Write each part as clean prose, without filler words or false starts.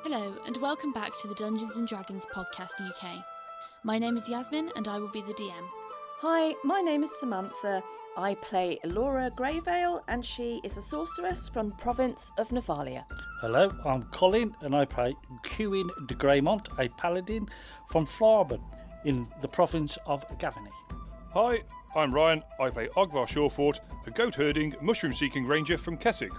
Hello, and welcome back to the Dungeons & Dragons Podcast UK. My name is Yazmin, and I will be the DM. Hi, my name is Samantha. I play Elora Greyvale, and she is a sorceress from the province of Nephalia. Hello, I'm Colin, and I play Cuin de Greymont, a paladin from Thraben in the province of Gavany. Hi, I'm Ryan. I play Ogvar Shawfort, a goat-herding, mushroom-seeking ranger from Kessig.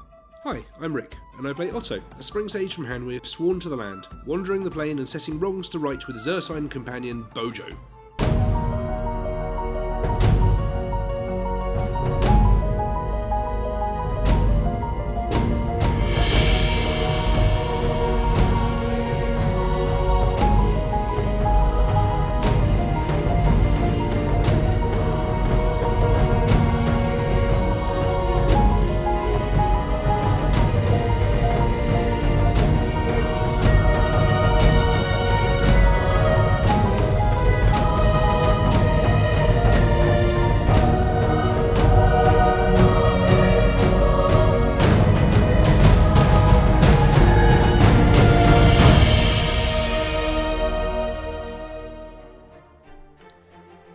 Hi, I'm Rick, and I play Otto, a spring sage from Hanweir sworn to the land, wandering the plain and setting wrongs to right with his ursine companion, Bojo.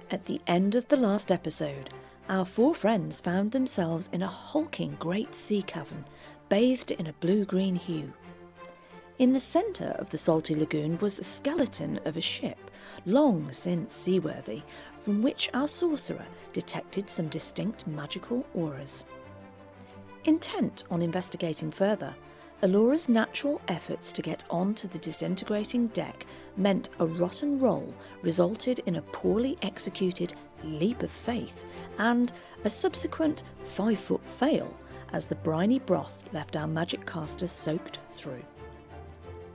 At the end of the last episode, our four friends found themselves in a hulking great sea cavern, bathed in a blue-green hue. In the centre of the salty lagoon was a skeleton of a ship, long since seaworthy, from which our sorcerer detected some distinct magical auras. Intent on investigating further, Elora's natural efforts to get onto the disintegrating deck meant a rotten roll resulted in a poorly executed leap of faith and a subsequent 5-foot fail as the briny broth left our magic caster soaked through.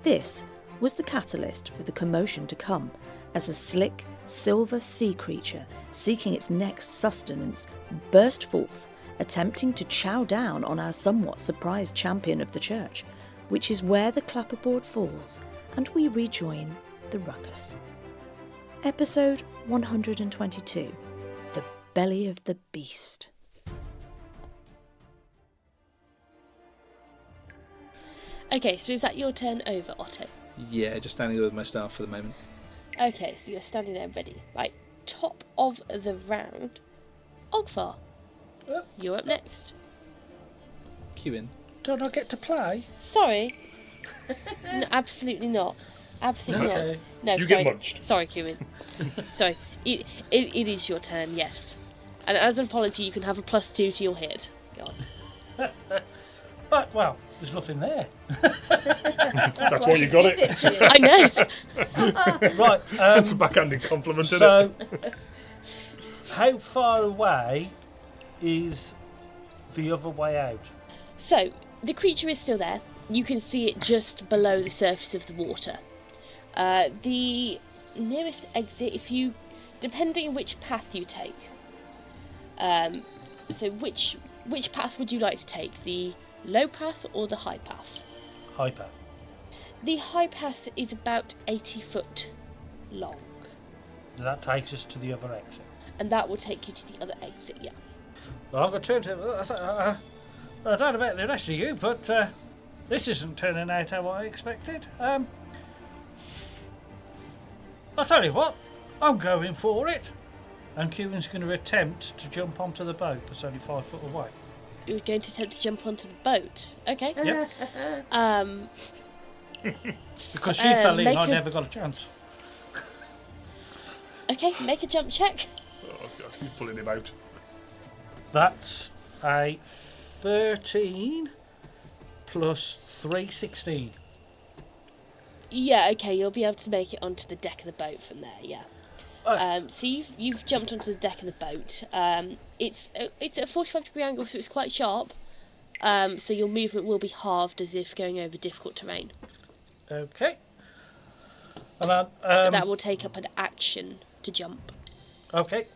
This was the catalyst for the commotion to come as a slick, silver sea creature seeking its next sustenance burst forth, attempting to chow down on our somewhat surprised champion of the church, which is where the clapperboard falls and we rejoin the ruckus. Episode 122, The Belly of the Beast. Okay, so is that your turn over, Otto? Yeah, just standing there with my staff for the moment. Okay, so you're standing there ready. Right, top of the round. Ogvar, you're up next. Cuin. Don't I get to play? Sorry. No, absolutely not. Absolutely not. No, You sorry. get munched. Sorry, Cuin. Sorry. It is your turn, yes. And as an apology, you can have a +2 to your hit. Go on. But, well, there's nothing there. That's why you got it. I know. Right. That's a backhanded compliment, isn't So, it? how far away is the other way out? So, the creature is still there. You can see it just below the surface of the water. The nearest exit, depending on which path you take. So which path would you like to take? The low path or the high path? High path. The high path is about 80 foot long. That takes us to the other exit. And that will take you to the other exit, yeah. Well, I'm going to turn to... I don't know about the rest of you, but this isn't turning out how I expected. I'll tell you what, I'm going for it. And Cuin's going to attempt to jump onto the boat that's only 5 foot away. You're going to attempt to jump onto the boat. Okay. Yep. Because she fell in, I never got a chance. Okay, make a jump check. Oh, God, he's pulling him out. That's a 13 plus 3, 16. Yeah, okay, you'll be able to make it onto the deck of the boat from there, yeah. So you've jumped onto the deck of the boat. It's at a 45-degree angle, so it's quite sharp. So your movement will be halved as if going over difficult terrain. Okay. And But that will take up an action to jump. Okay.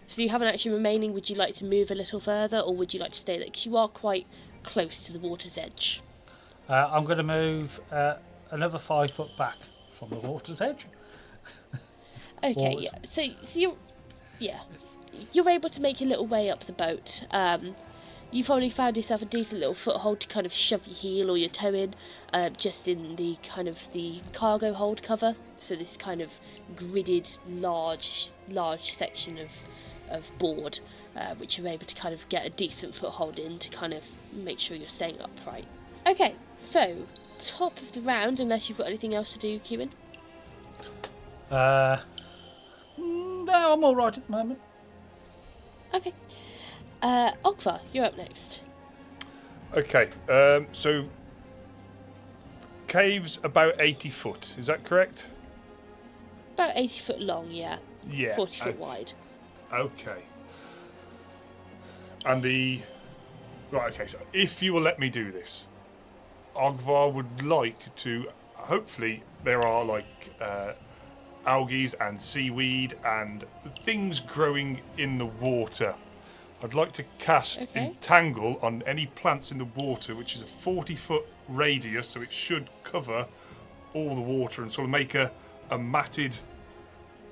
So you have an action remaining. Would you like to move a little further, or would you like to stay there? Because you are quite close to the water's edge. I'm going to move another 5 foot back from the water's edge. Okay, Or- yeah. So you're able to make a little way up the boat. you've probably found yourself a decent little foothold to kind of shove your heel or your toe in, just in the kind of the cargo hold cover. So this kind of gridded large section of board, which you're able to kind of get a decent foothold in to kind of make sure you're staying upright. Okay, so top of the round, unless you've got anything else to do, Cuin. No, I'm all right at the moment. Okay. Ogvar, you're up next. Okay, so cave's about 80 foot, is that correct? About 80 foot long, yeah. Yeah. 40 foot wide. Okay. And right, okay, so if you will let me do this, Ogvar would like to, hopefully there are like algae and seaweed and things growing in the water. I'd like to cast Entangle on any plants in the water, which is a 40-foot radius, so it should cover all the water and sort of make a matted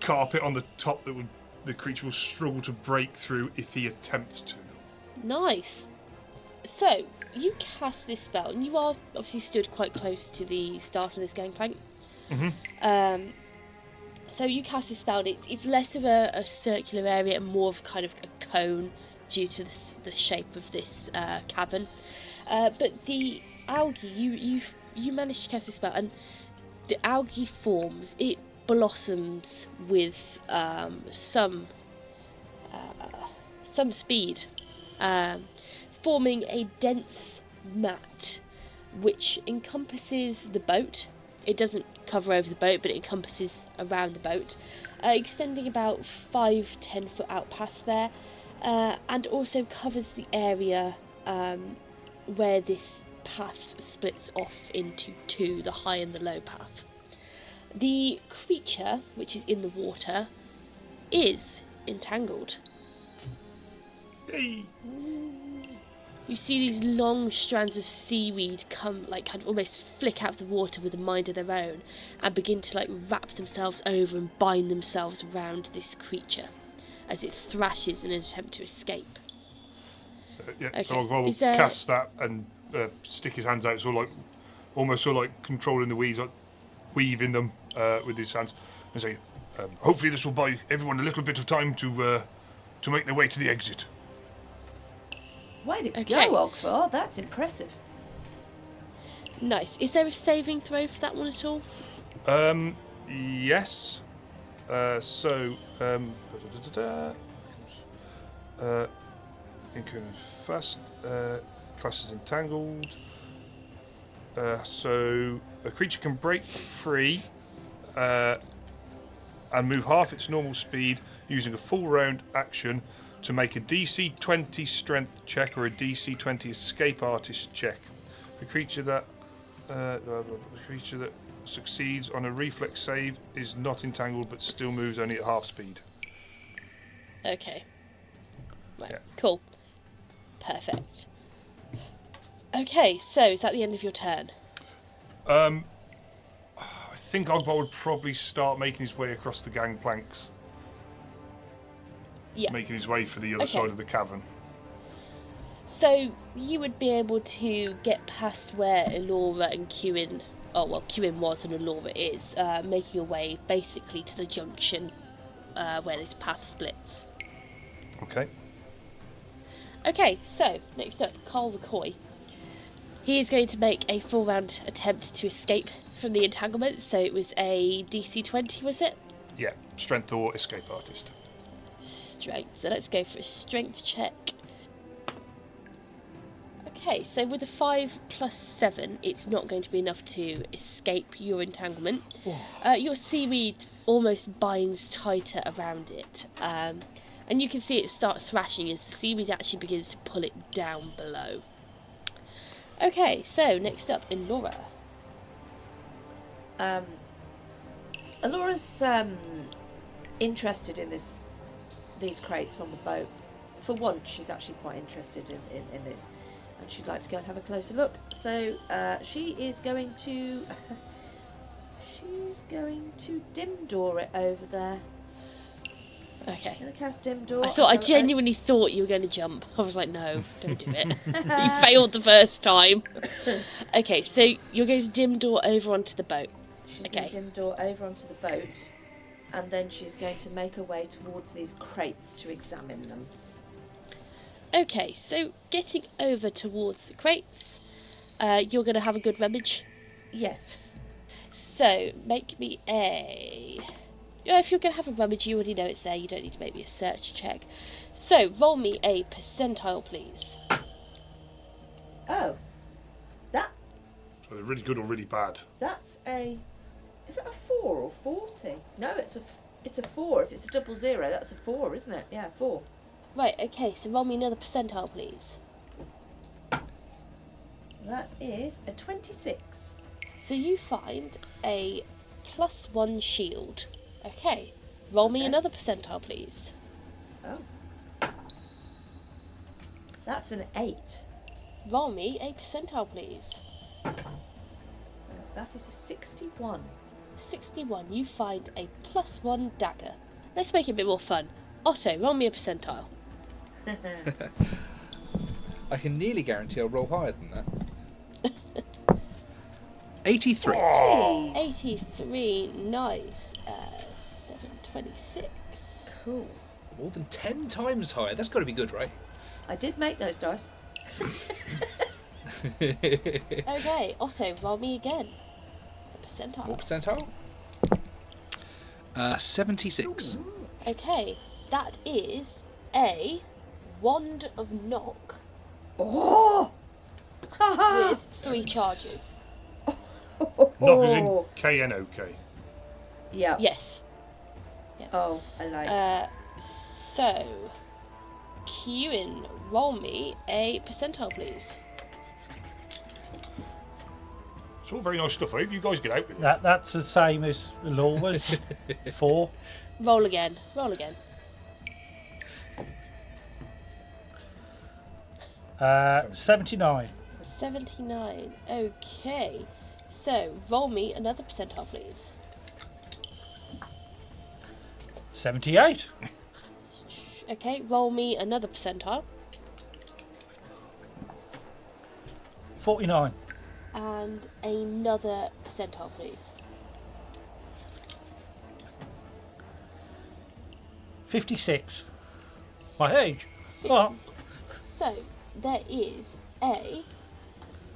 carpet on the top that the creature will struggle to break through if he attempts to. Nice. So, you cast this spell, and you are obviously stood quite close to the start of this gangplank. Mm-hmm. So you cast this spell, and it's less of a circular area and more of kind of a cone due to the shape of this cavern. But the algae, you managed to cast this spell, and the algae forms, it blossoms with some speed, forming a dense mat which encompasses the boat. It doesn't cover over the boat, but it encompasses around the boat, extending about 5-10 foot out past there, and also covers the area where this path splits off into two, the high and the low path. The creature, which is in the water, is entangled. Hey. You see these long strands of seaweed come, like, kind of almost flick out of the water with a mind of their own and begin to, like, wrap themselves over and bind themselves around this creature as it thrashes in an attempt to escape. So, yeah, Okay. so I'll cast that and stick his hands out, almost like controlling the weeds, like weaving them with his hands, and say, hopefully this will buy everyone a little bit of time to make their way to the exit. Way to Okay. go, Ogvar. That's impressive. Nice. Is there a saving throw for that one at all? Yes. Fast. Class is entangled. So a creature can break free and move half its normal speed using a full round action to make a DC 20 strength check or a DC 20 escape artist check. The creature that succeeds on a reflex save is not entangled but still moves only at half speed. Okay. Right, Yeah. cool. Perfect. Okay, so is that the end of your turn? I think Ogvar would probably start making his way across the gangplanks. Yeah. Making his way for the other side of the cavern. So you would be able to get past where Elora and Cuin, Cuin was and Elora is, making your way basically to the junction where this path splits. Okay. Okay, so next up, Carl the Coy. He is going to make a full round attempt to escape from the entanglement, so it was a DC 20, was it? Yeah, strength or escape artist. Strength, so let's go for a strength check. Okay, so with a 5 plus 7, it's not going to be enough to escape your entanglement. Your seaweed almost binds tighter around it, and you can see it start thrashing as the seaweed actually begins to pull it down below. Okay, so next up, Elora. Elora's interested in these crates on the boat. For once, she's actually quite interested in this, and she'd like to go and have a closer look. So she is going to dim door it over there. Okay. Gonna cast dim door. I genuinely thought you were going to jump. I was like, no, don't do it. You failed the first time. Okay, so you're going to dim door over onto the boat. She's going Okay. to dim door over onto the boat, and then she's going to make her way towards these crates to examine them. Okay, so getting over towards the crates, you're going to have a good rummage. Yes. So make me a... If you're going to have a rummage, you already know it's there. You don't need to make me a search check. So roll me a percentile, please. Oh, that So they're really good or really bad. that's a. Is that a 4 or 40? No, it's a 4. If it's a 00, that's a 4, isn't it? Yeah, 4. Right, okay, so roll me another percentile, please. That is a 26. So you find a +1 shield. Okay, roll me Okay. another percentile, please. Oh. That's an 8. Roll me a percentile, please. That is a 61. 61, you find a +1 dagger. Let's make it a bit more fun. Otto, roll me a percentile. I can nearly guarantee I'll roll higher than that. 83. Oh, 83, nice. 726. Cool. More than 10 times higher. That's got to be good, right? I did make those dice. Okay, Otto, roll me again. A percentile. What percentile? 76. Okay, that is a Wand of Knock Oh! with 3 charges. knock is in KNOK. Yeah. Yes. Oh, I like. So, Cuin, roll me a percentile, please. It's all very nice stuff. I hope you guys get out with it. That's the same as Elora's. 4. Roll again. Roll again. 79. 79. Okay. So, roll me another percentile, please. 78. Okay, roll me another percentile. 49. And another percentile, please. 56. My age. Oh, So, there is a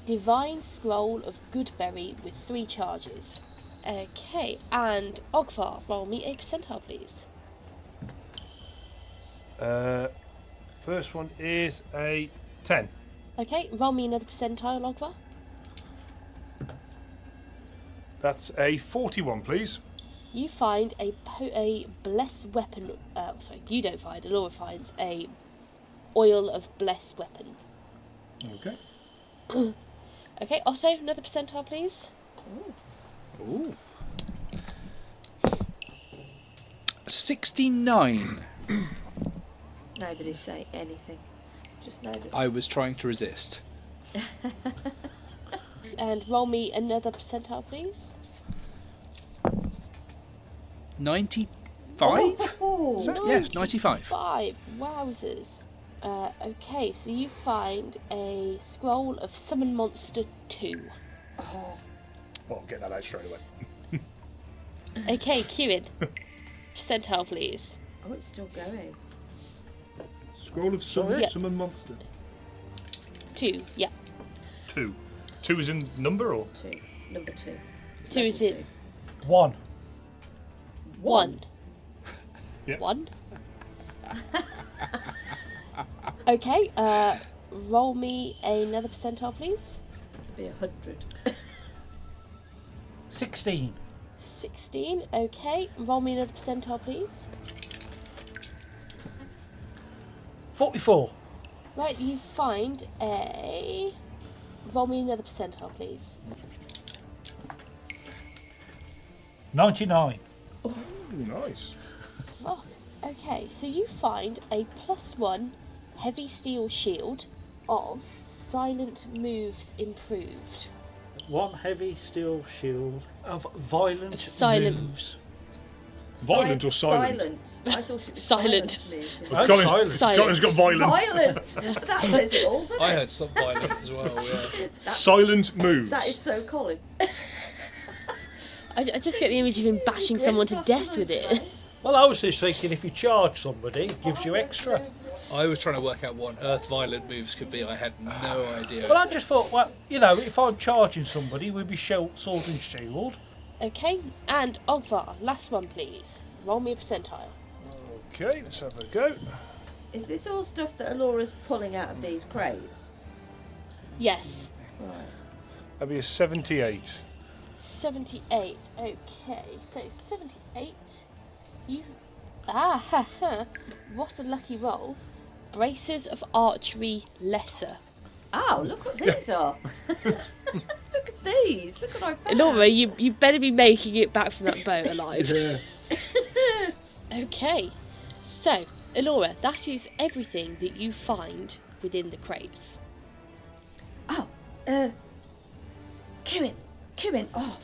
Divine Scroll of Goodberry with 3 charges. Okay, and Ogvar, roll me a percentile, please. First one is a 10. Okay, roll me another percentile, Ogvar. That's a 41, please. You find a blessed weapon. Sorry, you don't find. Elora finds a oil of blessed weapon. Okay. Okay, Otto, another percentile, please. Ooh. 69. Nobody say anything. Just nobody. I was trying to resist. And roll me another percentile, please. 95? Oh, Is that? Yes, 95. 5. Wowzers. Okay, so you find a scroll of Summon Monster 2. oh, Well, get that out straight away. Okay, Cuin. Percentile, please. oh, it's still going. Scroll of Sorry? Summon Monster. 2, yeah. 2. 2 is in number or? 2. Number 2. 2 is in 1. 1. Yeah. 1. Okay, roll me another percentile, please. Be 100. 16. 16, okay. Roll me another percentile, please. 44. Right, you find a... Roll me another percentile, please. 99. Ooh, nice. Oh, okay, so you find a +1 heavy steel shield of silent moves improved. 1 heavy steel shield of violent Silent. moves. Violent or silent? Silent. I thought it was Silent. silent moves. Oh, Colin's Silent. got violent. Violent! That says it all, doesn't I it? heard something violent as well, yeah. Silent moves. That is so Colin. I just get the image of him bashing someone to death with it. Well, I was just thinking if you charge somebody, it gives you extra. I was trying to work out what on earth violent moves could be. I had no idea. Well, I just thought, well, if I'm charging somebody, we'd be sword and shield. Okay, and Ogvar, last one please. Roll me a percentile. Okay, let's have a go. Is this all stuff that Elora's pulling out of these crates? Yes. Right. That'd be a 78. 78. Okay, so 78. What a lucky roll. Braces of archery lesser. Oh, look what these are. Look at these. Look what I found. Elora, you better be making it back from that boat alive. Okay, so Elora, that is everything that you find within the crates. Oh, Cuin, oh,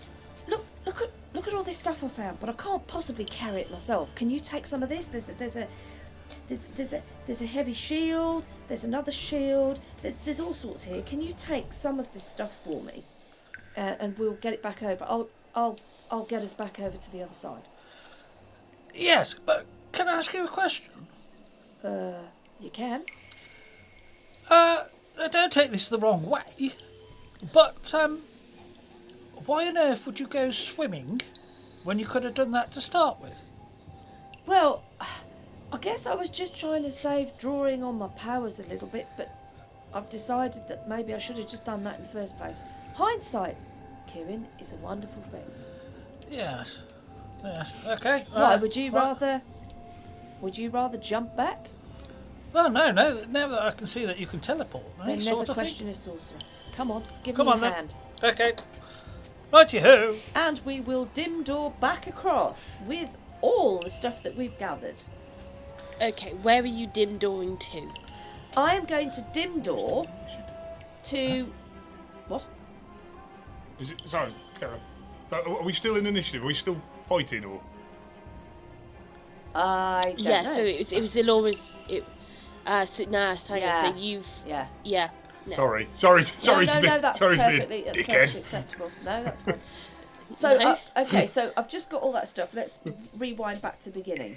look at all this stuff I found, but I can't possibly carry it myself. Can you take some of this? There's a heavy shield. There's another shield. There's all sorts here. Can you take some of this stuff for me, and we'll get it back over. I'll get us back over to the other side. Yes, but can I ask you a question? You can. Don't take this the wrong way, but why on earth would you go swimming when you could have done that to start with? Well, I guess I was just trying to save drawing on my powers a little bit, but I've decided that maybe I should have just done that in the first place. Hindsight, Cuin, is a wonderful thing. Yes, okay. Right, would you rather jump back? Well, no, now that I can see that you can teleport, Then sort never of question a sorcerer. Come on, give Come me on, a then. hand. Okay. Righty-ho. And we will dim door back across with all the stuff that we've gathered. Okay, where are you dim dooring to? I am going to dim door to... What? Is it? Sorry, Karen. Are we still in initiative? Are we still fighting or? I don't Yeah, know. so it was Elora's. So you've. Yeah. Yeah. No. Sorry No, to be that's sorry to perfectly, be a that's dickhead. perfectly acceptable. No, that's fine. So, No. okay, so I've just got all that stuff. Let's rewind back to the beginning.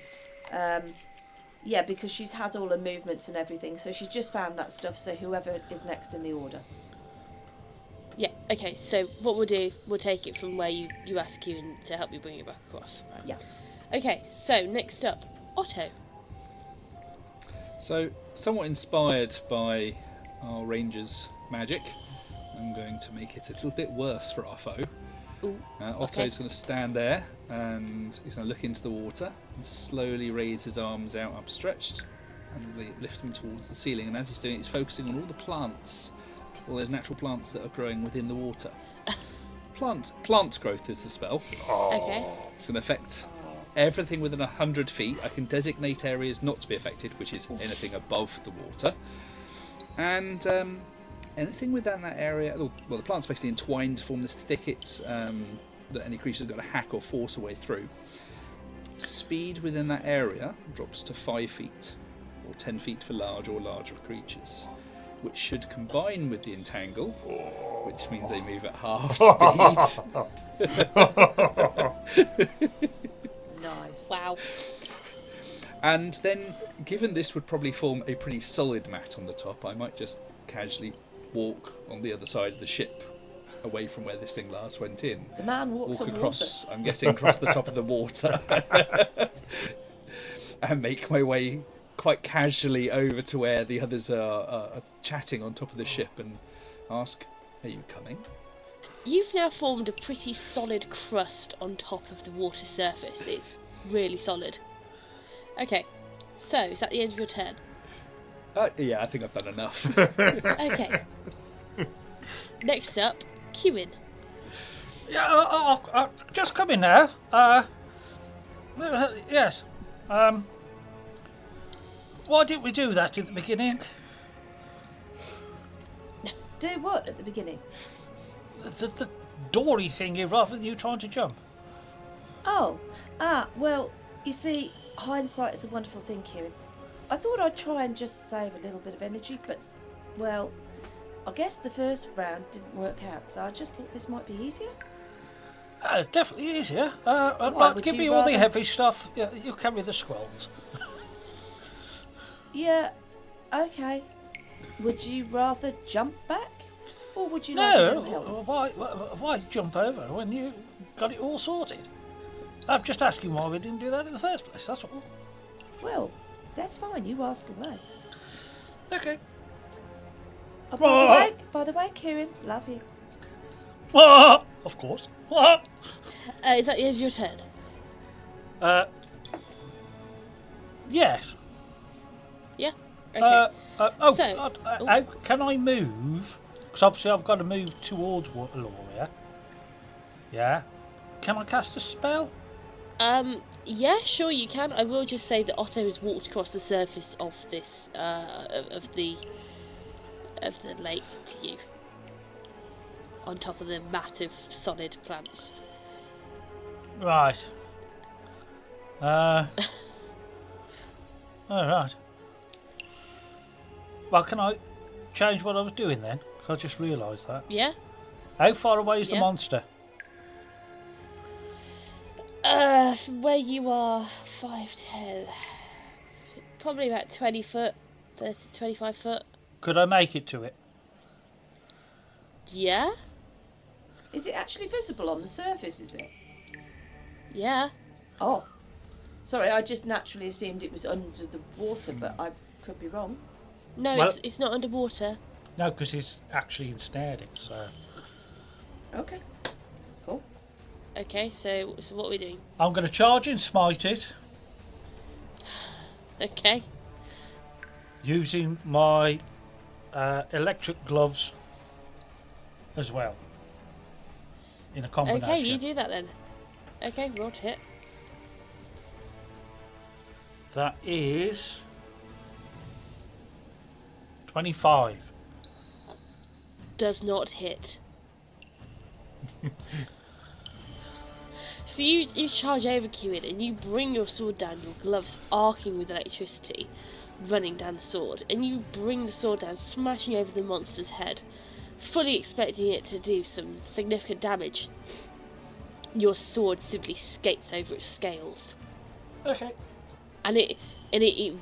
Yeah, because she's had all her movements and everything, so she's just found that stuff, so whoever is next in the order. Yeah. Okay. So what we'll do, we'll take it from where you ask Cuin to help you bring it back across. Right. Yeah. Okay. So next up, Otto. So, somewhat inspired by our ranger's magic, I'm going to make it a little bit worse for our foe. Ooh, Otto's going to stand there and he's going to look into the water and slowly raise his arms out upstretched and lift them towards the ceiling. And as he's doing it, he's focusing on all the plants, all those natural plants that are growing within the water. Plant growth is the spell. Okay. It's going to affect everything within 100 feet. I can designate areas not to be affected, which is anything above the water. And anything within that area, well, the plant's basically entwined to form this thicket that any creature's got to hack or force a way through. Speed within that area drops to 5 feet, or 10 feet for large or larger creatures, which should combine with the entangle, which means they move at half speed. Nice. Wow. And then, given this would probably form a pretty solid mat on the top, I might just casually walk on the other side of the ship, away from where this thing last went in. The man walks on across, I'm guessing, across the top of the water, and make my way quite casually over to where the others are chatting on top of the ship and ask, "Are you coming?" You've now formed a pretty solid crust on top of the water surface. It's really solid. Okay, so is that the end of your turn? Yeah, I think I've done enough. Okay. Next up, Cuin. Yeah, I'll just come in now. Yes. Why didn't we do that at the beginning? Do what at the beginning? The dory thingy rather than you trying to jump. Oh, well, You see, hindsight is a wonderful thing, Kieran. I thought I'd try and just save a little bit of energy, but, well, I guess the first round didn't work out, so I just thought this might be easier. Definitely easier. Right, would give you me all the rather- heavy stuff. Yeah, you carry the scrolls. Yeah, okay. Would you rather jump back? Or would you like a little No, help? why jump over when you got it all sorted? I'm just asking why we didn't do that in the first place, that's all. Well, that's fine, you ask away. Okay. Oh, by the way, Kieran, love you. Of course. Is that the end of your turn? Yes. Yeah? Okay. Can I move? Because obviously I've got to move towards Elora. Yeah. Can I cast a spell? Yeah, sure you can. I will just say that Otto has walked across the surface of this, of the lake to you. On top of the mat of solid plants. Right. Alright. Well, can I change what I was doing then? Because I just realised that. Yeah? How far away is the Yeah. monster? From where you are, 5, 10. Probably about 20 foot, 30, 25 foot. Could I make it to it? Yeah? Is it actually visible on the surface, is it? Yeah. Oh. Sorry, I just naturally assumed it was under the water, but I could be wrong. No, Well- it's not underwater. No, because he's actually ensnared it, so... Okay. Cool. Okay, so what are we doing? I'm going to charge and smite it, Okay. using my electric gloves as well. In a combination. Okay, you do that then. Okay, roll to hit. That is... 25. Does not hit. So you charge over Cuin and you bring your sword down, your gloves arcing with electricity, running down the sword, and you bring the sword down, smashing over the monster's head, fully expecting it to do some significant damage. Your sword simply skates over its scales, Okay. and it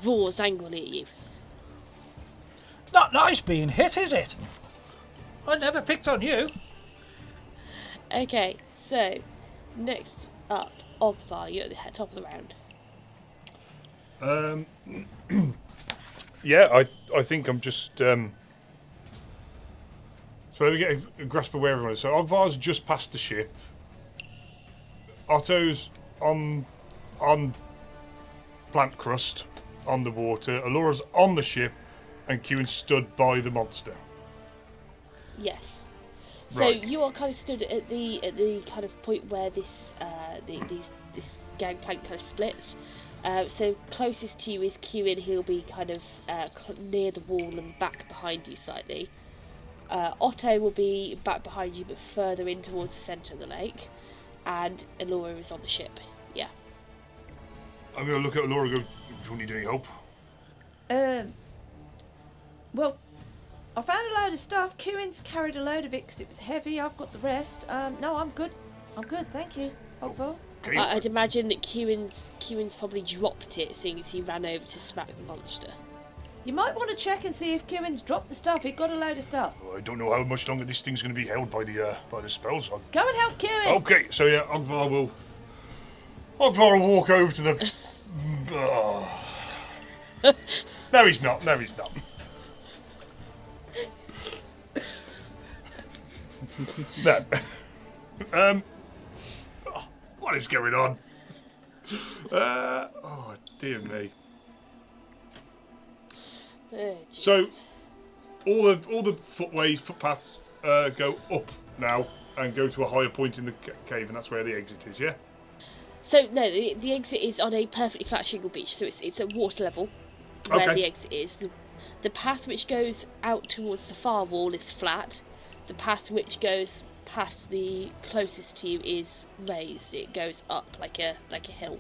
roars angrily at you. Not nice being hit, is it? I never picked on you. Okay, so next up, Ogvar, you're at the top of the round. Yeah, I think I'm just. So let me get a grasp of where everyone is. So Ogvar's just past the ship. Otto's on plant crust on the water. Elora's on the ship, and Cuin stood by the monster. Yes. So Right. you are kind of stood at the kind of point where this this gangplank kind of splits. So closest to you is Cuin. He'll be kind of near the wall and back behind you slightly. Otto will be back behind you, but further in towards the centre of the lake. And Elora is on the ship. Yeah. I'm going to look at Elora and go, do you need any help? Well, I found a load of stuff. Cuin's carried a load of it because it was heavy. I've got the rest. No, I'm good. I'm good, thank you. Ogvar. Okay. I'd imagine that Cuin's probably dropped it, seeing as he ran over to smack the monster. You might want to check and see if Cuin's dropped the stuff. He got a load of stuff. I don't know how much longer this thing's going to be held by the spells. Go and help Cuin. Okay, so yeah, Ogvar will walk over to the. No, he's not. No, he's not. No. What is going on? Oh dear me. So, all the footpaths go up now and go to a higher point in the cave, and that's where the exit is. Yeah. So no, the exit is on a perfectly flat shingle beach, so it's at water level where Okay. the exit is. The path which goes out towards the far wall is flat. The path which goes past the closest to you is raised. It goes up like a hill.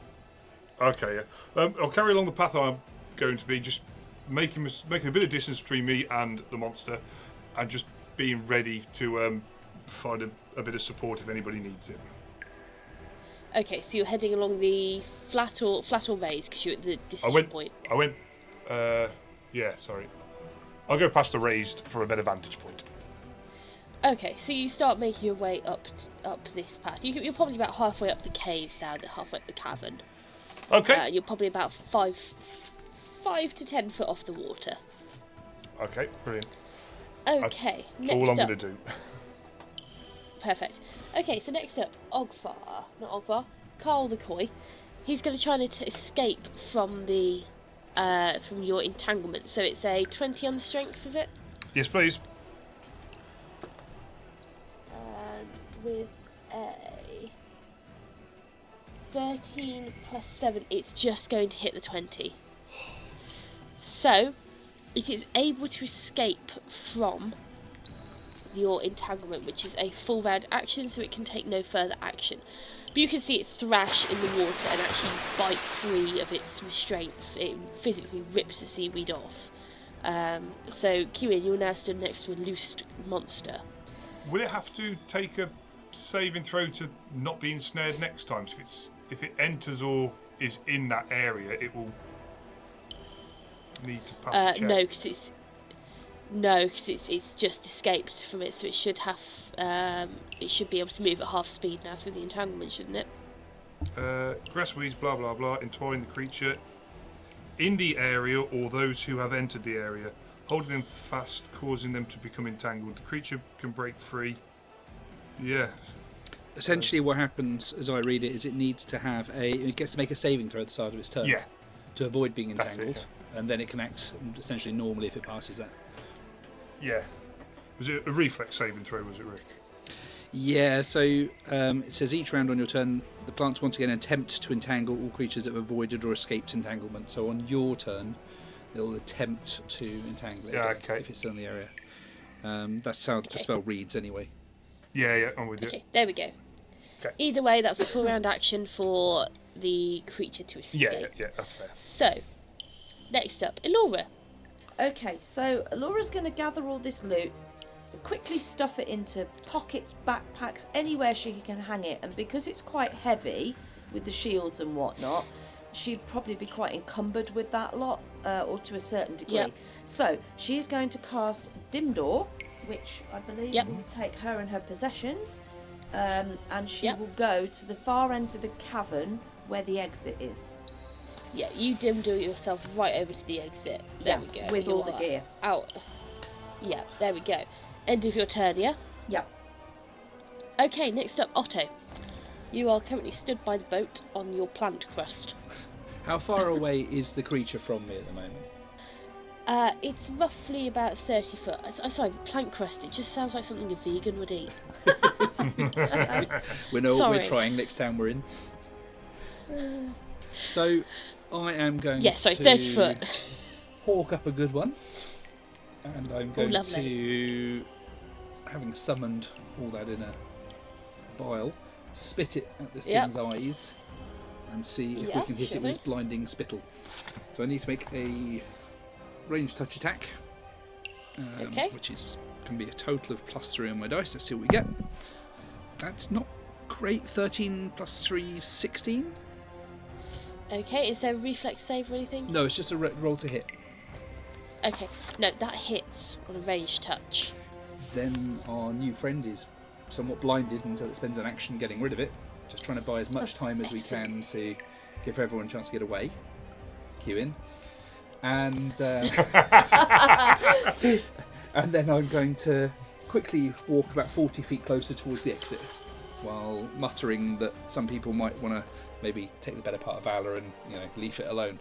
Okay, yeah. I'll carry along the path I'm going to be, just making a bit of distance between me and the monster, and just being ready to find a bit of support if anybody needs it. Okay, so you're heading along the flat or raised because you're at the decision point. Sorry. I'll go past the raised for a better vantage point. Okay, so you start making your way up this path. You're probably about halfway up the cave now, halfway up the cavern. Okay. You're probably about 5 to 10 foot off the water. Okay, brilliant. Okay, That's all I'm going to do. Perfect. Okay, so next up, Carl the Koi. He's going to try to escape from the from your entanglement. So it's a 20 on the strength, is it? Yes, please. And with a 13 plus 7, it's just going to hit the 20. So, it is able to escape from your entanglement, which is a full round action, so it can take no further action. But you can see it thrash in the water and actually bite free of its restraints. It physically rips the seaweed off. So, Cuin, you're now stood next to a loosed monster. Will it have to take a saving throw to not be ensnared next time? So if it enters or is in that area, it will need to pass a check. No, because it's just escaped from it, so it should have it should be able to move at half speed now through the entanglement, shouldn't it? Grass weeds, blah blah blah, entwine the creature in the area or those who have entered the area, holding them fast, causing them to become entangled. The creature can break free. Yeah. Essentially, what happens, as I read it, is it gets to make a saving throw at the start of its turn. Yeah. To avoid being That's entangled, it, and then it can act essentially normally if it passes that. Yeah. Was it a reflex saving throw, was it, Rick? Yeah, so it says each round on your turn, the plants once again attempt to entangle all creatures that have avoided or escaped entanglement. So on your turn, it'll attempt to entangle it if it's still in the area. That's how the spell reads anyway. Yeah, I'm with you. Okay, there we go. Okay. Either way, that's a full round action for the creature to escape. Yeah, that's fair. So, next up, Elora. Okay, so Elora's going to gather all this loot, quickly stuff it into pockets, backpacks, anywhere she can hang it, and because it's quite heavy with the shields and whatnot, she'd probably be quite encumbered with that lot, or to a certain degree. Yep. So she's going to cast Dim Door, which I believe Yep. will take her and her possessions, and she Yep. will go to the far end of the cavern where the exit is. Yeah, you dim do yourself right over to the exit. There we go. With You all the are gear. Out. Yeah, there we go. End of your turn, yeah? Yeah. Okay, next up, Otto. You are currently stood by the boat on your plant crust. How far away is the creature from me at the moment? It's roughly about 30 foot. Sorry, plant crust, it just sounds like something a vegan would eat. We know what Sorry. we're trying next time we're in. So, I am going 30 foot. hawk up a good one. And I'm going lovely. to, having summoned all that in a vial, spit it at this thing's eyes and see if we can hit it with its blinding spittle. So I need to make a ranged touch attack, which can be a total of +3 on my dice. Let's see what we get. That's not great. 13 plus 3, 16. Okay, is there a reflex save or anything? No, it's just a roll to hit. Okay, no, that hits on a ranged touch. Then our new friend is somewhat blinded until it spends an action getting rid of it. Just trying to buy as much time as we can to give everyone a chance to get away. Cuin. And and then I'm going to quickly walk about 40 feet closer towards the exit, while muttering that some people might want to maybe take the better part of Valor and leave it alone.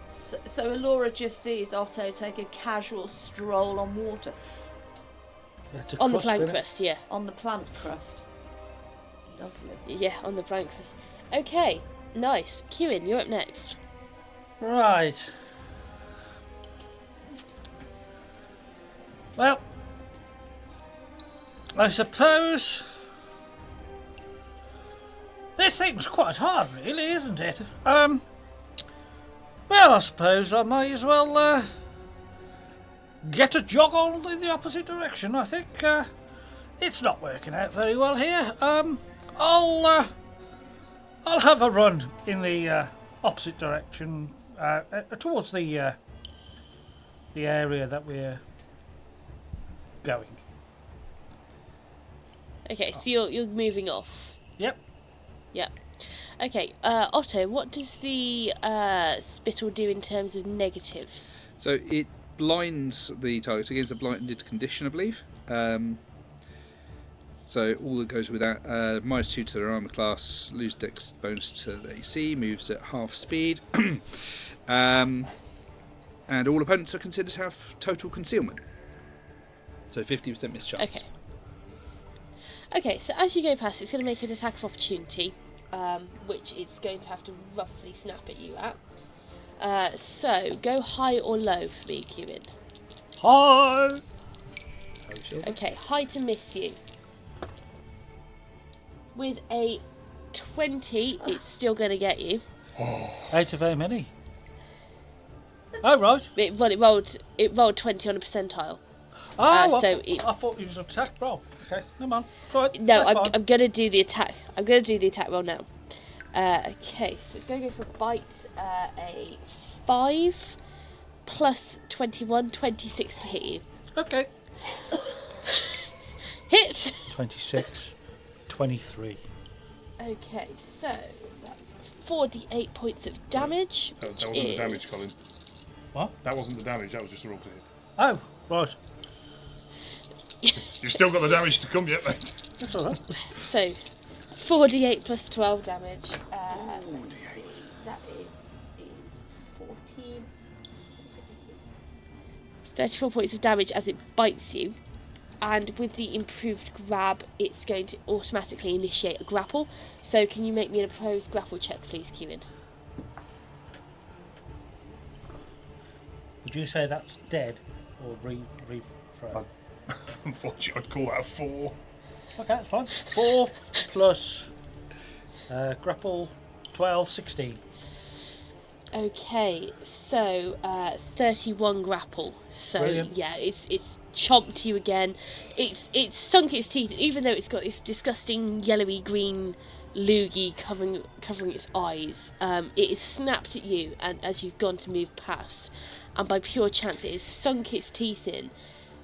So Elora just sees Otto take a casual stroll on water. On the plant crust, yeah. On the plant crust. Lovely. Yeah, on the plant crust. Okay, nice. Cuin, you're up next. Right. Well, I suppose this thing's quite hard, really, isn't it? Well, I suppose I may as well get a jog on in the opposite direction. I think it's not working out very well here. I'll have a run in the opposite direction towards the area that we're going. Okay, so you're moving off. Yep. Yeah. Okay, Otto, what does the spittle do in terms of negatives? So it blinds the target. Against a blinded condition, I believe. So all that goes with that, -2 to their armor class, lose dex bonus to the AC, moves at half speed, and all opponents are considered to have total concealment. So 50% mischance. Okay. Okay, so as you go past, it's going to make an attack of opportunity, which it's going to have to roughly snap at you at. So go high or low for me, Cuin. Hi! Okay, high to miss you. With a 20, it's still going to get you. Out of how many? Oh, right. It rolled 20 on a percentile. Oh, so I thought it was an attack roll. Okay, never mind. It's all right. No, That's fine. I'm going to do the attack. I'm going to do the attack roll now. Okay, so it's going to go for a bite. A 5 plus 21, 26 to hit you. Okay. Hits! 26, 23. Okay, so that's 48 points of damage. That which wasn't the is- damage, Colin. What? That wasn't the damage, that was just a roll to hit. Oh, right. You've still got the damage to come yet, mate. That's all right. So, 48 plus 12 damage. Let's see, that is 14. 34 points of damage as it bites you. And with the improved grab, it's going to automatically initiate a grapple. So can you make me an opposed grapple check, please, Cuin? Would you say that's dead or refro? Unfortunately, I'd call that a 4. Okay, that's fine. 4 plus grapple, 12, 16. Okay, so 31 grapple. So Brilliant. yeah, it's chomped you again. It's sunk its teeth, even though it's got this disgusting yellowy green loogie covering its eyes. It is snapped at you, and as you've gone to move past, and by pure chance, it has sunk its teeth in,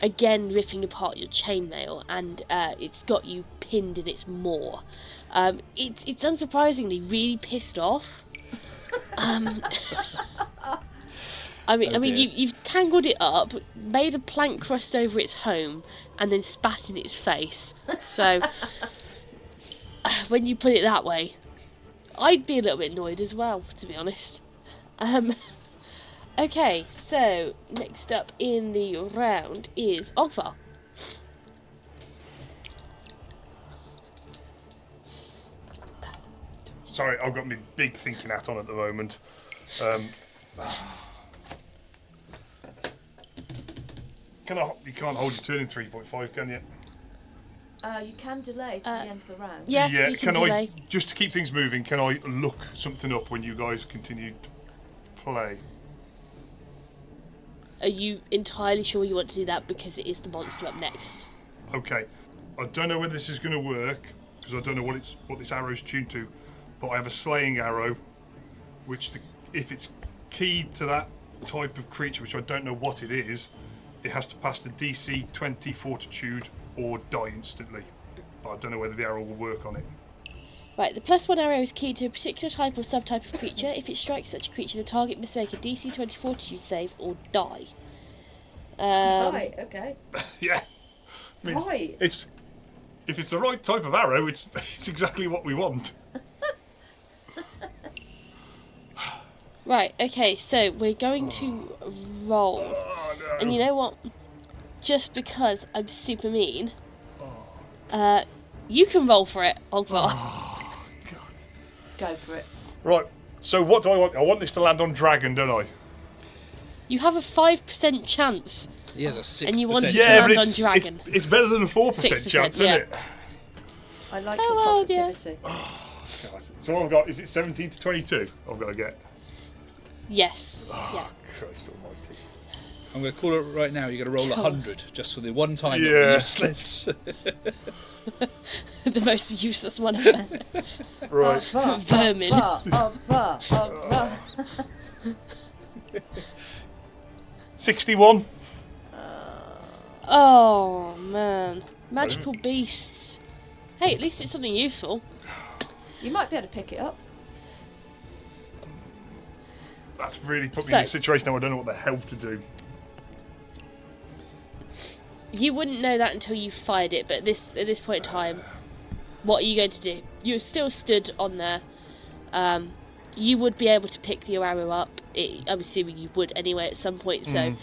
again ripping apart your chainmail, and it's got you pinned in its maw. It's unsurprisingly really pissed off. I mean, you've tangled it up, made a plank crust over its home, and then spat in its face. So, when you put it that way, I'd be a little bit annoyed as well, to be honest. Okay, so next up in the round is Ogvar. Sorry, I've got my big thinking hat on at the moment. You can't hold your turn in 3.5, can you? You can delay to the end of the round. Yeah, you can delay. Just to keep things moving, can I look something up when you guys continue to play? Are you entirely sure you want to do that because it is the monster up next? Okay, I don't know whether this is going to work because I don't know what this arrow's tuned to, but I have a slaying arrow, which if it's keyed to that type of creature, which I don't know what it is, it has to pass the DC 20 Fortitude or die instantly. But I don't know whether the arrow will work on it. Right, the +1 arrow is keyed to a particular type or subtype of creature. If it strikes such a creature, the target must make a DC 20 Fortitude save or die. Right, okay. Yeah. I mean, Right. if it's the right type of arrow, it's exactly what we want. Right, okay, so we're going to roll. Oh, no. And you know what? Just because I'm super mean, you can roll for it, Ogvar. God. Go for it. Right, so what do I want? I want this to land on dragon, don't I? You have a 5% chance. He has a 6%. And you want it to Yeah, land but on dragon. it's better than a 4% 6%, chance, yeah. isn't it? I like Oh, your well, yeah. positivity. God. So what I've got, is it 17 to 22 I've got to get? Yes. Yeah. Christ almighty. I'm going to call it right now. You're going to roll 100 just for the one time Yeah. that you're useless. The most useless one ever. Right. Vermin. Ogvar. 61. Oh man, magical beasts. Hey, at least it's something useful. You might be able to pick it up. That's really put me in a situation now I don't know what the hell to do. You wouldn't know that until you fired it, but at this point in time, what are you going to do? You're still stood on there. You would be able to pick your arrow up. I'm assuming you would anyway at some point, so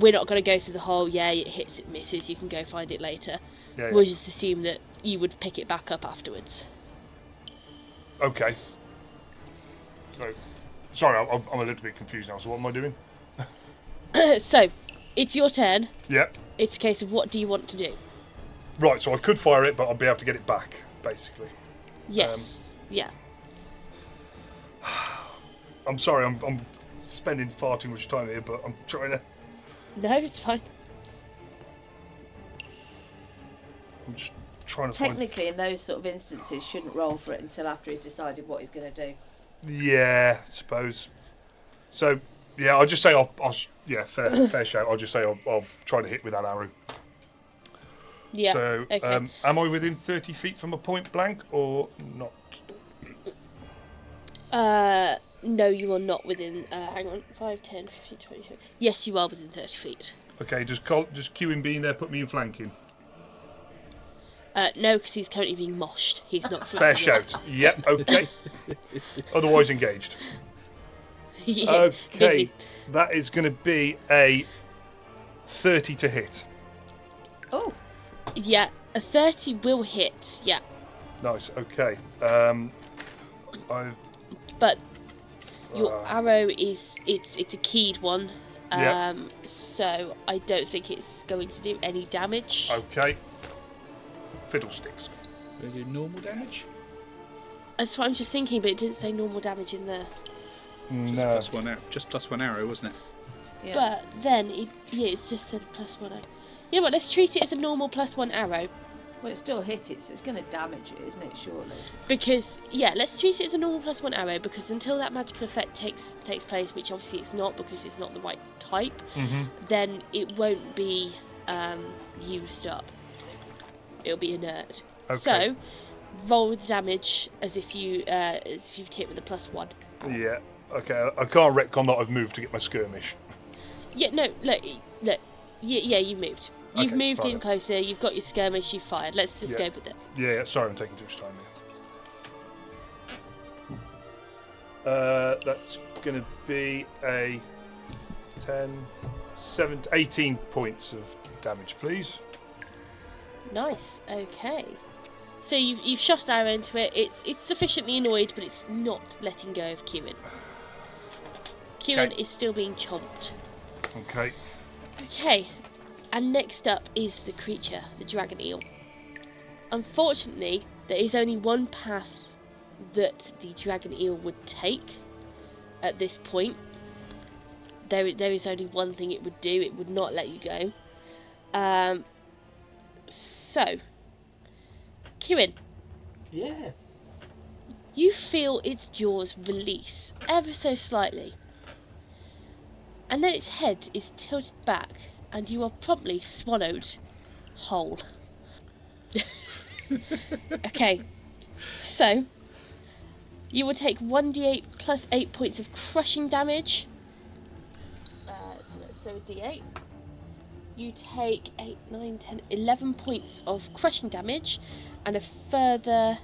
we're not going to go through the whole, it hits, it misses, you can go find it later. Yeah. We'll just assume that you would pick it back up afterwards. Okay. So, sorry, I'm a little bit confused now. So what am I doing? So, it's your turn. Yep. It's a case of what do you want to do? Right, so I could fire it, but I'll be able to get it back, basically. Yes. Yeah. I'm sorry, I'm spending far too much time here, but I'm trying to... No, it's fine. I'm just trying to Technically, in those sort of instances, shouldn't roll for it until after he's decided what he's going to do. Yeah, I suppose. So, yeah, I'll just say fair shout. I'll just say I'll try to hit with that arrow. Yeah. So, okay. am I within 30 feet from a point blank or not? No, you are not within. Hang on, 5, 10, 15, 20. Yes, you are within 30 feet. Okay, does Cuin being there put me in flanking? No, because he's currently being moshed. He's not. Fair shout. Yep. Okay. Otherwise engaged. Yeah, Okay, busy. that is going to be a 30 to hit. Oh. Yeah, a 30 will hit. Yeah. Nice. Okay. But your arrow is it's a keyed one. Yeah. So I don't think it's going to do any damage. Okay. Fiddlesticks. Will you do normal damage? That's what I'm just thinking, but it didn't say normal damage in there. No. Just plus one arrow, wasn't it? Yeah. But then it's just said +1 arrow. You know what? Let's treat it as a normal +1 arrow. Well, it still hit it, so it's going to damage it, isn't it? Surely. Because let's treat it as a normal +1 arrow, because until that magical effect takes place, which obviously it's not because it's not the right type, then it won't be used up. It'll be inert. Okay. So roll the damage as if you'd hit with a +1. Yeah. Okay. I can't retcon that I've moved to get my skirmish. Yeah. No. Look. Yeah. You moved. You've Okay, moved fine. in closer. You've got your skirmish. You've fired. Let's just go with it. Yeah. Sorry, I'm taking too much time here. That's going to be a 10, 7, 18 points of damage, please. Nice. Okay. So you've shot an arrow into it. It's sufficiently annoyed, but it's not letting go of Cuin. Cuin Okay. is still being chomped. Okay. Okay. And next up is the creature, the dragon eel. Unfortunately, there is only one path that the dragon eel would take at this point. There is only one thing it would do. It would not let you go. So, Cuin, Yeah. you feel its jaws release ever so slightly. And then its head is tilted back and you are promptly swallowed whole. Okay, so you will take 1d8 plus 8 points of crushing damage. So a d8. You take 8, 9, 10, 11 points of crushing damage and a further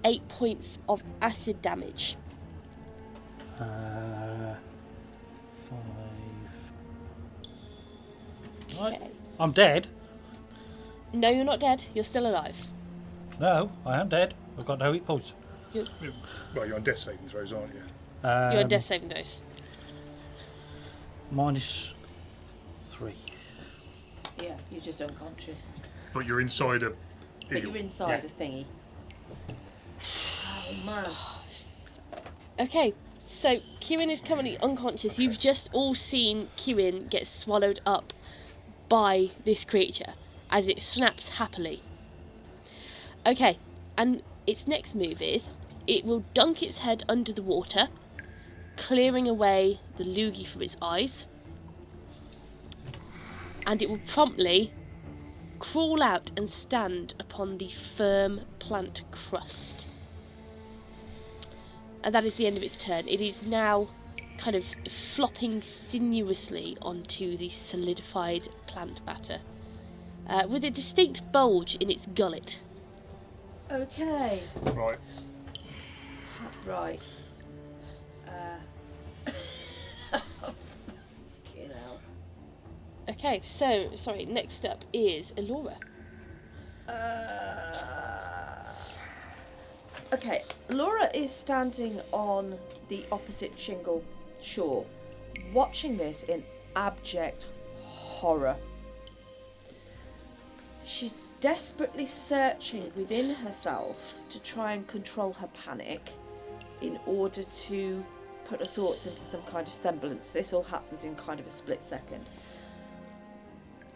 8 points of acid damage. 5. Okay. I'm dead. No, you're not dead. You're still alive. No, I am dead. I've got no hit points. Well, you're on death saving throws, aren't you? You're on death saving throws. -3. Yeah, you're just unconscious. But you're inside a. But you're inside a thingy. Oh man. Okay, So Cuin is currently unconscious. Okay. You've just all seen Cuin get swallowed up by this creature as it snaps happily. Okay, and its next move is it will dunk its head under the water, clearing away the loogie from its eyes, and it will promptly crawl out and stand upon the firm plant crust. And that is the end of its turn. It is now kind of flopping sinuously onto the solidified plant matter, with a distinct bulge in its gullet. Okay. Right. Right. Fucking hell. Okay, so, sorry, next up is Elora. Okay, Laura is standing on the opposite shingle shore, watching this in abject horror. She's desperately searching within herself to try and control her panic in order to put her thoughts into some kind of semblance. This all happens in kind of a split second.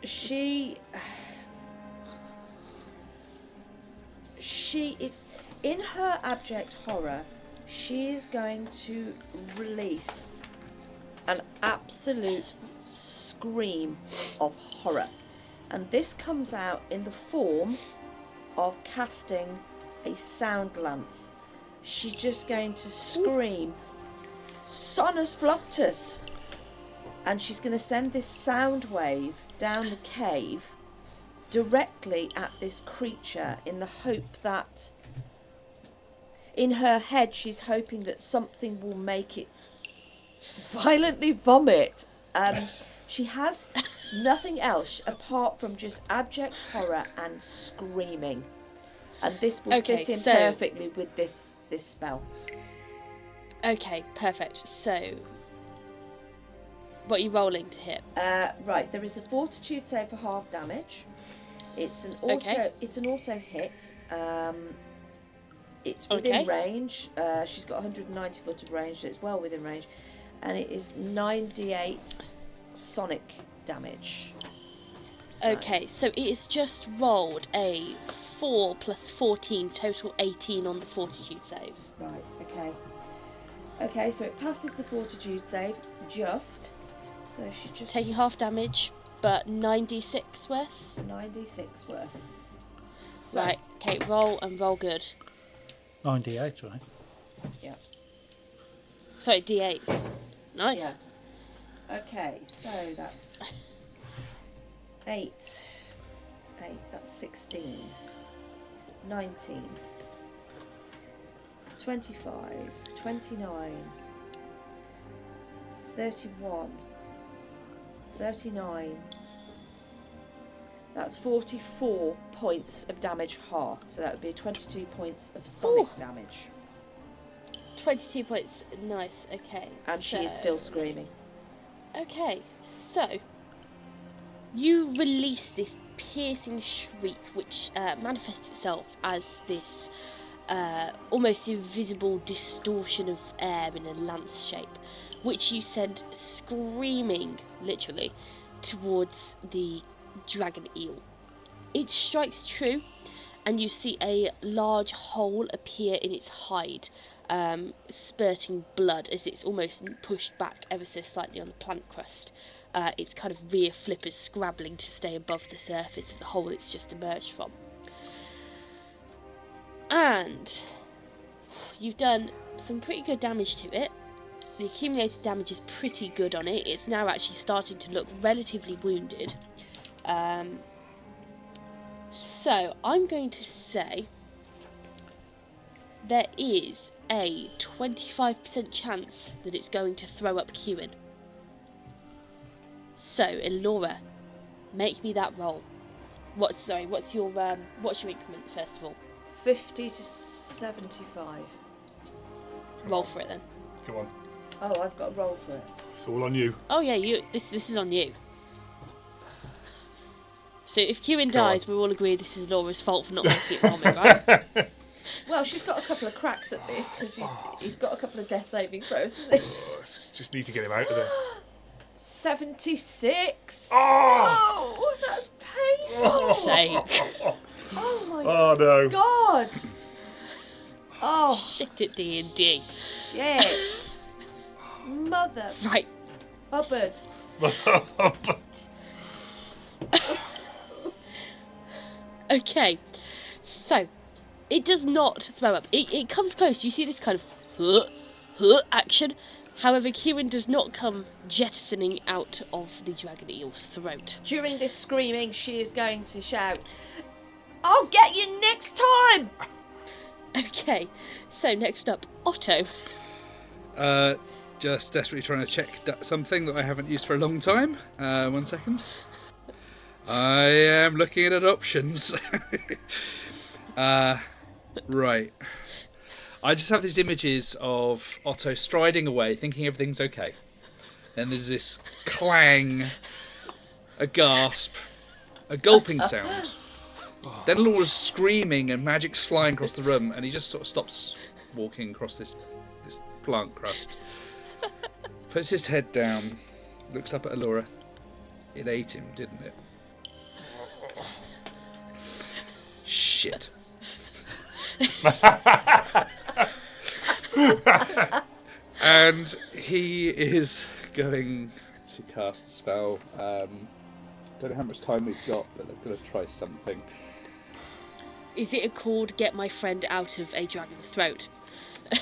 She is, in her abject horror, she is going to release an absolute scream of horror. And this comes out in the form of casting a sound lance. She's just going to scream, Sonus Fluctus! And she's going to send this sound wave down the cave directly at this creature in the hope that, in her head, she's hoping that something will make it violently vomit. She has nothing else apart from just abject horror and screaming. And this will fit in perfectly with this spell. Okay, perfect. So, what are you rolling to hit? Right, there is a fortitude save for half damage. It's an auto hit. It's within range. She's got 190 foot of range, so it's well within range. And it is 9d8 sonic damage. Okay, so it has just rolled a 4 plus 14, total 18 on the fortitude save. Right, okay. Okay, so it passes the fortitude save, just. So she's just... taking half damage, but 9d6 worth? 9d6 worth. So, right, okay, roll and roll good. 98, right? Yeah. Sorry, d8s. Nice. Yeah. Okay, so that's 8, that's 16, 19, 25, 29, 31, 39. That's 44 points of damage halved, so that would be 22 points of sonic damage. 22 points, nice, okay. And she is still screaming. Okay, so you release this piercing shriek which manifests itself as this almost invisible distortion of air in a lance shape, which you send screaming, literally, towards the dragon eel. It strikes true, and you see a large hole appear in its hide, spurting blood as it's almost pushed back ever so slightly on the plant crust. Its kind of rear flippers scrabbling to stay above the surface of the hole it's just emerged from. And you've done some pretty good damage to it. The accumulated damage is pretty good on it. It's now actually starting to look relatively wounded. So I'm going to say there is a 25% chance that it's going to throw up Cuin. So, Elora, make me that roll. What's your increment first of all? 50 to 75. Roll for it then. Come on. Oh, I've got a roll for it. It's all on you. Oh yeah, this is on you. So if Cuin dies, we're all agreed this is Elora's fault for not making it vomit, right? Well, Well, she's got a couple of cracks at this because he's got a couple of death saving throws, hasn't he? Just need to get him out of there. 76. Oh! Oh, that's painful. Sake. Oh my no. God. Oh, Shit at D&D. shit. Mother Right. Hubbard. Okay. So, it does not throw up. It comes close. You see this kind of action. However, Cuin does not come jettisoning out of the dragon eel's throat. During this screaming, she is going to shout, "I'll get you next time!" Okay. So, next up, Otto. Just desperately trying to check something that I haven't used for a long time. 1 second. I am looking at options. Right. I just have these images of Otto striding away, thinking everything's okay. Then there's this clang, a gasp, a gulping sound. Then Elora's screaming and magic's flying across the room, and he just sort of stops walking across this plant crust. Puts his head down, looks up at Elora. It ate him, didn't it? Shit. And he is going to cast a spell. Don't know how much time we've got, but I'm going to try something. Is it called Get My Friend Out of a Dragon's Throat?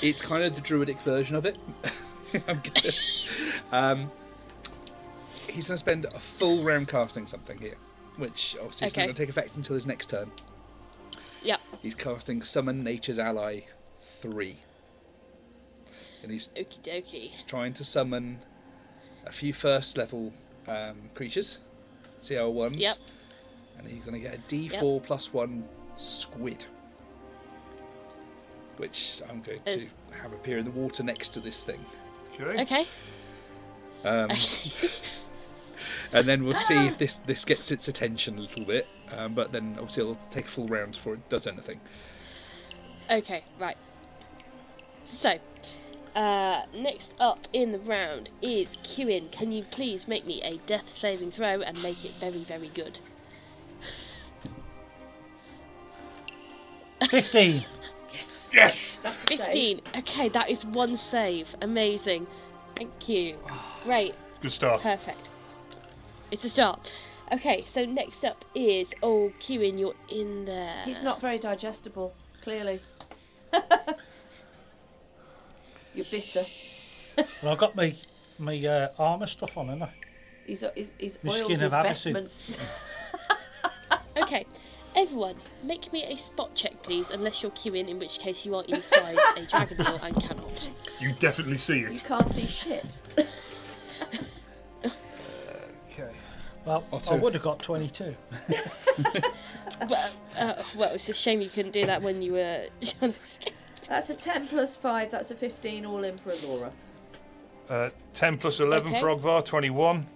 It's kind of the druidic version of it. He's going to spend a full round casting something here, which obviously is not going to take effect until his next turn. Yep. He's casting Summon Nature's Ally 3. And he's Okie dokie. trying to summon a few first level creatures, CL1s. Yep. And he's going to get a D4 plus 1 squid, which I'm going to have appear in the water next to this thing. Okay. And then we'll see if this gets its attention a little bit. But then obviously it'll take a full round before it does anything. Okay, right. So, next up in the round is Cuin. Can you please make me a death saving throw and make it very, very good? 15. Yes! That's a save. 15. Okay, that is one save. Amazing. Thank you. Great. Good start. Perfect. It's a start. Okay, so next up is Cuin, you're in there. He's not very digestible, clearly. You're bitter. Well, I've got my armour stuff on, haven't I? He's My oiled skin his of Avicii. vestments. Okay, everyone, make me a spot check, please, unless you're Cuin, in which case you are inside a dragon eel and cannot. You definitely see You it. can't see shit. Okay. Well, Otto. I would have got 22. Well, it's a shame you couldn't do that when you were trying to escape. That's a 10 plus 5, that's a 15 all in for Elora. 10 plus 11 Okay. for Ogvar, 21.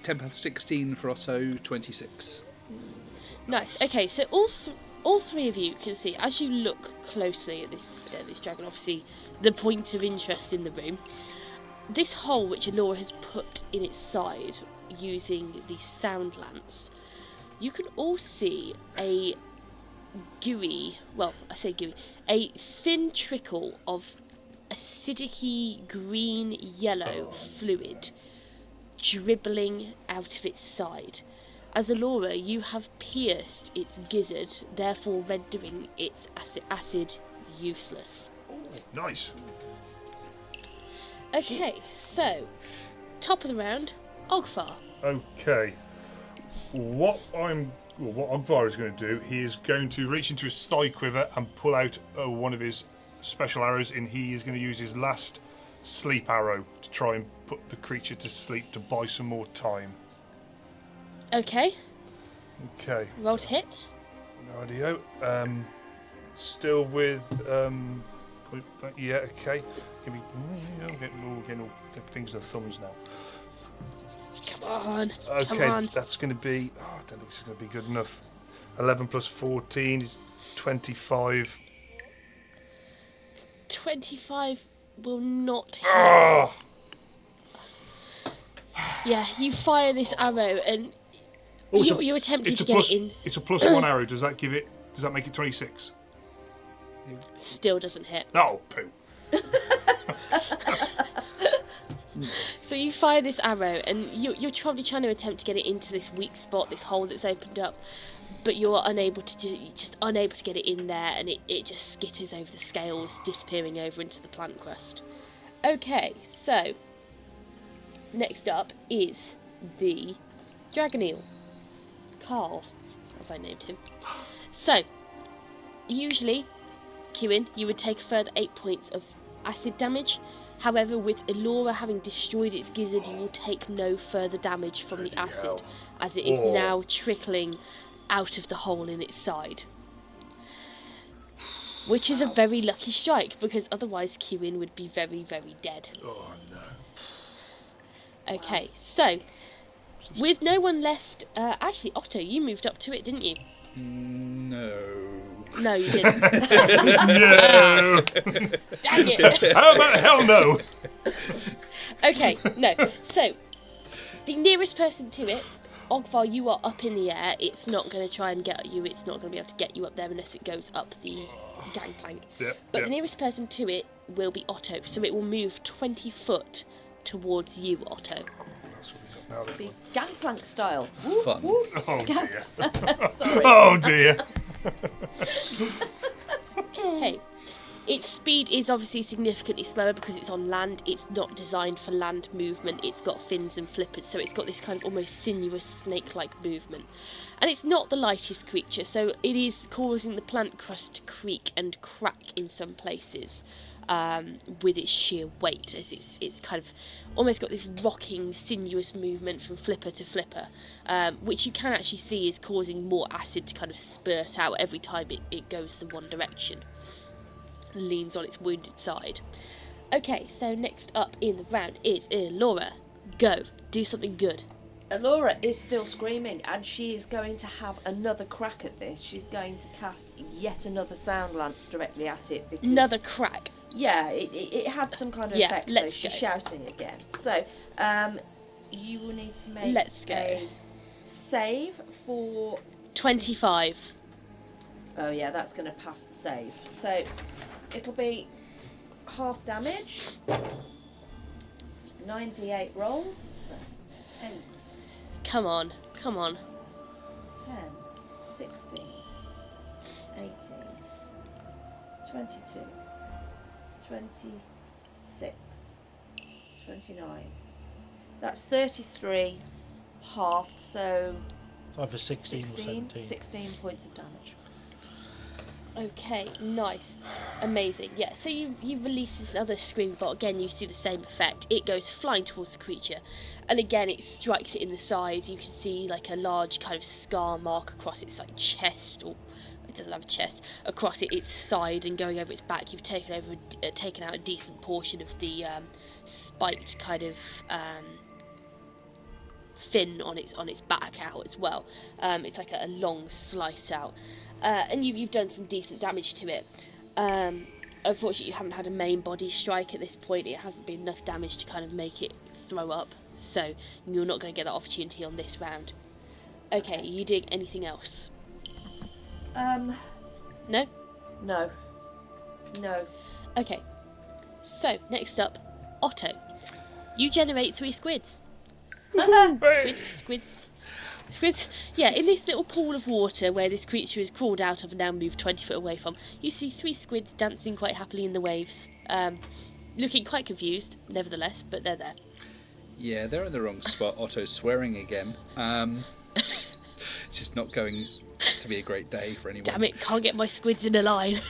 10 plus 16 for Otto, 26. Nice. Okay, so all three of you can see, as you look closely at this dragon, obviously the point of interest in the room, this hole which Elora has put in its side using the sound lance, you can all see a gooey, well, I say gooey, a thin trickle of acidic green yellow fluid dribbling out of its side. As Elora, you have pierced its gizzard, therefore rendering its acid useless. Nice. Okay, so top of the round, Ogvar. Okay. What Ogvar is going to do, he is going to reach into his thigh quiver and pull out one of his special arrows, and he is going to use his last sleep arrow to try and put the creature to sleep to buy some more time. Okay, Okay. roll to hit. Radio. Still with yeah. Okay. Give me. I'm getting all the fingers and thumbs now. Come on. Okay, Come on. that's going to be. Oh, I don't think this is going to be good enough. 11 plus 14 is 25. 25 will not hit. Oh, Yeah, you fire this arrow and you're attempting to get it in. It's a +1 arrow. Does that make it 26? Still doesn't hit. Oh, poo. So you fire this arrow and you're probably trying to attempt to get it into this weak spot, this hole that's opened up, but you're unable to get it in there, and it just skitters over the scales, disappearing over into the plant crust. Okay, so next up is the dragon eel, Carl, as I named him. So usually, Cuin, you would take a further 8 points of acid damage. However, with Elora having destroyed its gizzard, you will take no further damage from the acid, as it is now trickling out of the hole in its side. Which is a very lucky strike, because otherwise Cuin would be very, very dead. Oh, no. Okay, so, with no one left... actually, Otto, you moved up to it, didn't you? No. No, you didn't. No. Dang it. How about hell no? Okay, no. So, the nearest person to it, Ogvar, you are up in the air. It's not going to try and get at you. It's not going to be able to get you up there unless it goes up the gangplank. But the nearest person to it will be Otto. So it will move 20 foot towards you, Otto. Be gangplank style. Fun. Oh, dear. Sorry. Oh, dear. Okay. Its speed is obviously significantly slower because it's on land. It's not designed for land movement. It's got fins and flippers, so it's got this kind of almost sinuous snake-like movement. And it's not the lightest creature, so it is causing the plant crust to creak and crack in some places with its sheer weight, as it's kind of almost got this rocking, sinuous movement from flipper to flipper, which you can actually see is causing more acid to kind of spurt out every time it goes the one direction. Leans on its wounded side. Okay, so next up in the round is Elora. Go. Do something good. Elora is still screaming, and she is going to have another crack at this. She's going to cast yet another sound lance directly at it. Because, Another crack. Yeah, it had some kind of effect, so she's shouting again. So, you will need to make a save for... 25. Oh yeah, that's going to pass the save. So, it'll be half damage. 9d8 rolls. So that's 8. Come on. 10, 16, 18, 22, 26, 29. That's 33 halved, so It's either 16 or 17. 16 points of damage. Okay, nice. Amazing. Yeah, so you release this other scream, but again you see the same effect. It goes flying towards the creature, and again it strikes it in the side. You can see like a large kind of scar mark across its like chest, or it doesn't have a chest, across its side and going over its back. You've taken out a decent portion of the spiked kind of fin on its back out as well. It's like a long slice out. And you've done some decent damage to it. Unfortunately, you haven't had a main body strike at this point. It hasn't been enough damage to kind of make it throw up. So you're not going to get that opportunity on this round. Okay, are you doing anything else? No? No. Okay. So, next up, Otto. You generate 3 squids. Squids. Yeah, in this little pool of water where this creature has crawled out of and now moved 20 foot away from, you see 3 squids dancing quite happily in the waves. Looking quite confused, nevertheless, but they're there. Yeah, they're in the wrong spot. Otto's swearing again. It's just not going to be a great day for anyone. Damn it, can't get my squids in a line.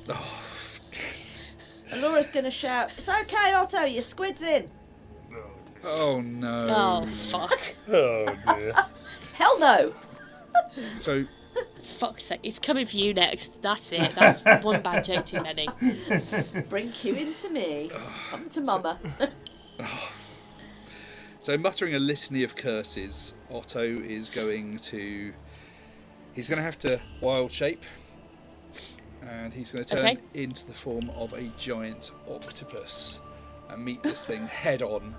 Oh, Elora's going to shout, "It's okay, Otto, your squid's in." oh no. Oh, fuck. Oh, dear. Hell no. So, Fuck's sake, it's coming for you next. That's it. That's one bad joke too many. Bring Cuin to me. Come to Mama. so muttering a litany of curses, Otto is going to... He's going to have to wild shape. and he's going to turn into the form of a giant octopus and meet this thing head on.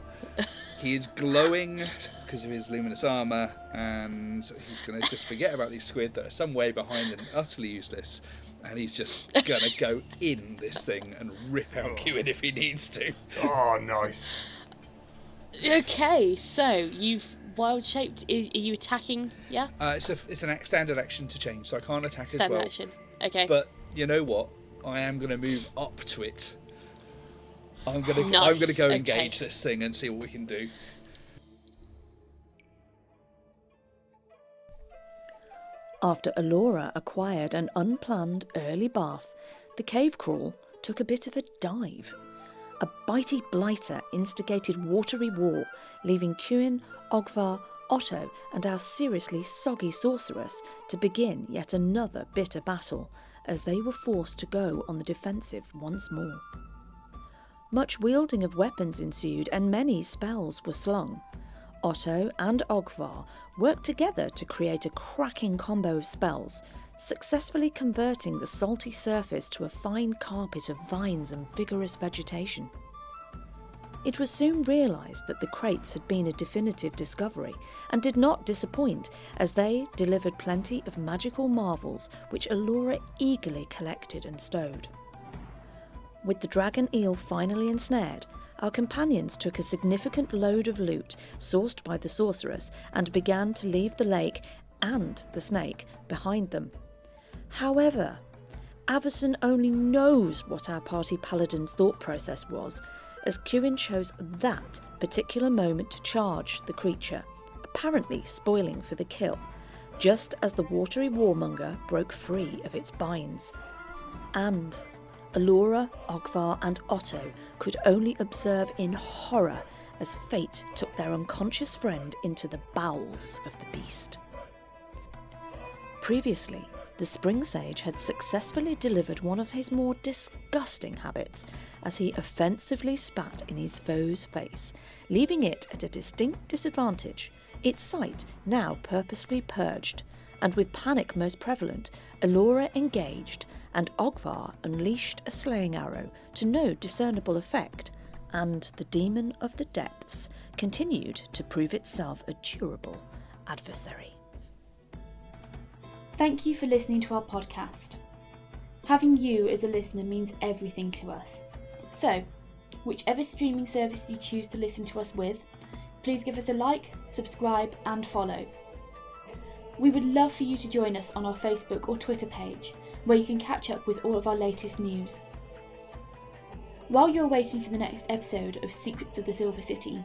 He is glowing because of his luminous armour, and he's going to just forget about these squid that are some way behind and utterly useless, and he's just going to go in this thing and rip out Cuin if he needs to. Oh, nice. Okay, so you've wild shaped. Are you attacking? Yeah. It's an standard action to change, so I can't attack as well. Standard action. Okay. But you know what? I am going to move up to it. I'm going to go engage this thing and see what we can do. After Elora acquired an unplanned early bath, the cave crawl took a bit of a dive. A bitey blighter instigated watery war, leaving Cuin, Ogvar, Otto and our seriously soggy sorceress to begin yet another bitter battle, as they were forced to go on the defensive once more. Much wielding of weapons ensued and many spells were slung. Otto and Ogvar worked together to create a cracking combo of spells, successfully converting the salty surface to a fine carpet of vines and vigorous vegetation. It was soon realised that the crates had been a definitive discovery and did not disappoint, as they delivered plenty of magical marvels which Elora eagerly collected and stowed. With the dragon eel finally ensnared, our companions took a significant load of loot sourced by the sorceress and began to leave the lake and the snake behind them. However, Avison only knows what our party paladin's thought process was, as Cuin chose that particular moment to charge the creature, apparently spoiling for the kill, just as the watery warmonger broke free of its binds. And Elora, Ogvar and Otto could only observe in horror as fate took their unconscious friend into the bowels of the beast. Previously, the spring sage had successfully delivered one of his more disgusting habits, as he offensively spat in his foe's face, leaving it at a distinct disadvantage, its sight now purposely purged, and with panic most prevalent, Elora engaged, and Ogvar unleashed a slaying arrow to no discernible effect, and the demon of the depths continued to prove itself a durable adversary. Thank you for listening to our podcast. Having you as a listener means everything to us. So, whichever streaming service you choose to listen to us with, please give us a like, subscribe and follow. We would love for you to join us on our Facebook or Twitter page, where you can catch up with all of our latest news. While you're waiting for the next episode of Secrets of the Silver City,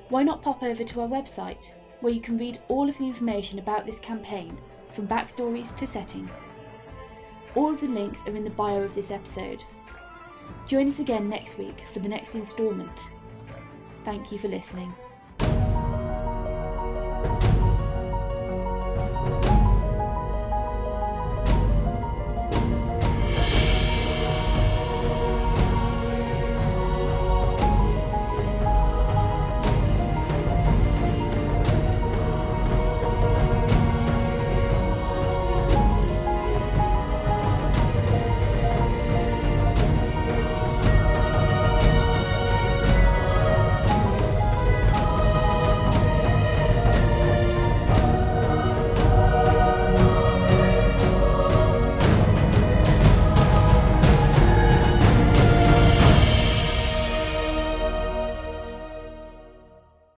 why not pop over to our website, where you can read all of the information about this campaign, from backstories to setting. All of the links are in the bio of this episode. Join us again next week for the next instalment. Thank you for listening.